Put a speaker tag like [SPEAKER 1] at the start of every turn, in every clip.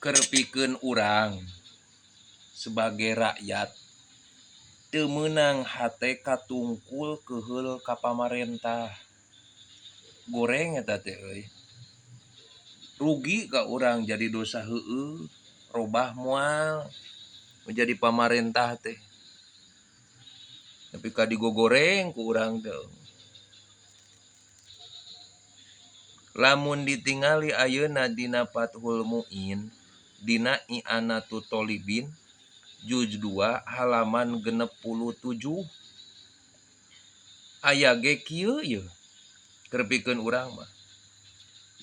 [SPEAKER 1] Kerpikeun urang sebagai rakyat teu meunang hate katungkul keheul ka pamarentah. Goreng eta teh euy. Rugi ka urang jadi dosa heueuh, robah moal menjadi pamarentah teh. Tapi ka digogoreng ku urang teh. Lamun ditingali ayeuna dina Fathul Muin dina I'anatul Thalibin juz 2 halaman 67 aya ge kieu yeuh kerpikeun urang mah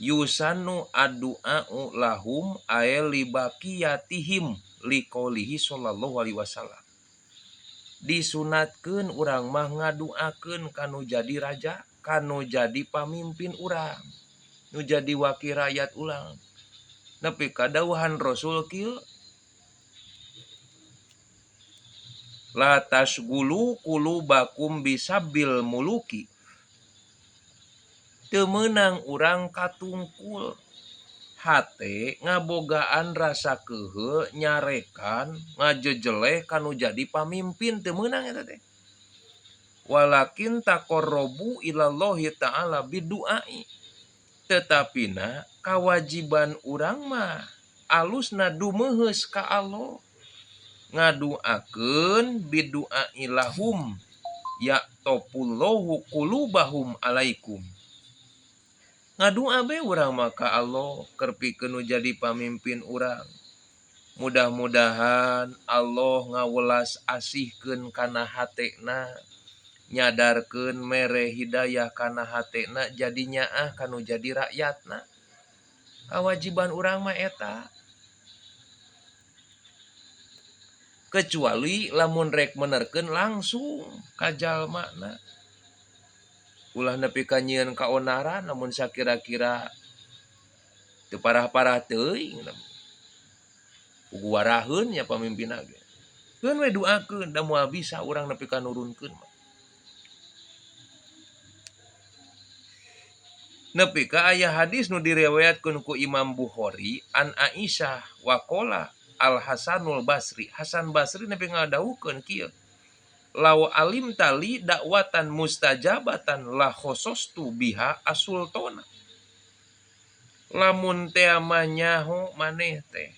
[SPEAKER 1] yusanu addu'a'u lahum ae libaqiyatihim liqaulihi sallallahu alaihi wasallam. Disunatkeun urang mah ngaduakeun kanu jadi raja, kanu jadi pamimpin urang, nu jadi wakil rakyat urang. Nepi ka dawuhan Rasul kieu, la tasgulu qulubakum bisabil muluki. Teu meunang urang katungkul hate ngabogaan rasa keheul nyarekan ngajejeleh kanu jadi pamimpin, teu meunang eta teh. Walakin taqarrabu ilallahi ta'ala biduai. Tetapina kawajiban urang mah alusna dumeuheus ka Allah. Ngaduakeun biduai lahum ya topullahu qulubahum alaikum. Ngadua be urang mah ka Allah kerpikeun nu jadi pamimpin urang. Mudah-mudahan Allah ngawelas asihkeun kana hatena, nyadarkeun mere hidayah kana hatena jadi nyaah kanu jadi rakyatna. Kawajiban urang mah eta. Kecuali lamun rek menerkeun langsung ka jalmana. Ulah nepi ka nyieun kaonaran namun sakira-kira teu parah-parah teuing guwaraheun nya pamimpinna ge. Keun we duakeun da moal bisa urang nepi ka nurunkeun mah. Nepi ka aya hadis nu diriwayatkeun ku Imam Bukhari an Aisyah wa qala Al Hasanul Basri. Hasan Basri nepi ngadawukeun kieu. Law alim tali dakwatan mustajabatan la khosostu biha asultona. Lamun teh mah nyaho maneh teh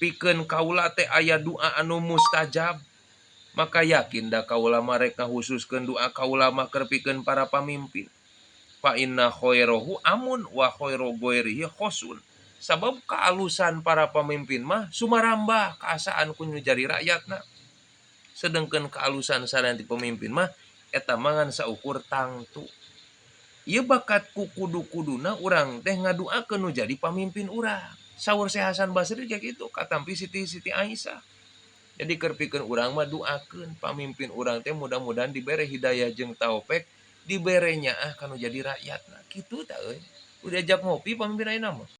[SPEAKER 1] pikeun kaula teh aya doa anu mustajab, maka yakin da kaula mah rek ngahususkeun doa kaula mah keur pikeun para pamimpin. Fa inna khairahu amun wa khairu ghairihi khosun. Sabab kaalusan para pamimpin mah sumarambah kaasaan ku nu jadi rakyatna. Sedengkeun kaalusan sanean ti pemimpin mah eta mangan saukur tangtu. Ieu bakat ku kudu-kuduna urang teh ngaduakeun nu jadi pamimpin urang. Saur Syekh Hasan Basri kayak gitu katampi Siti Aisyah. Jadi keur pikeun urang mah duakeun pamimpin urang teh mudah-mudahan dibere hidayah jeung taufik, dibere nyaah kanu jadi rakyatna. Kitu ta euy. Udah diajak ngopi pamimpin ayeuna mah.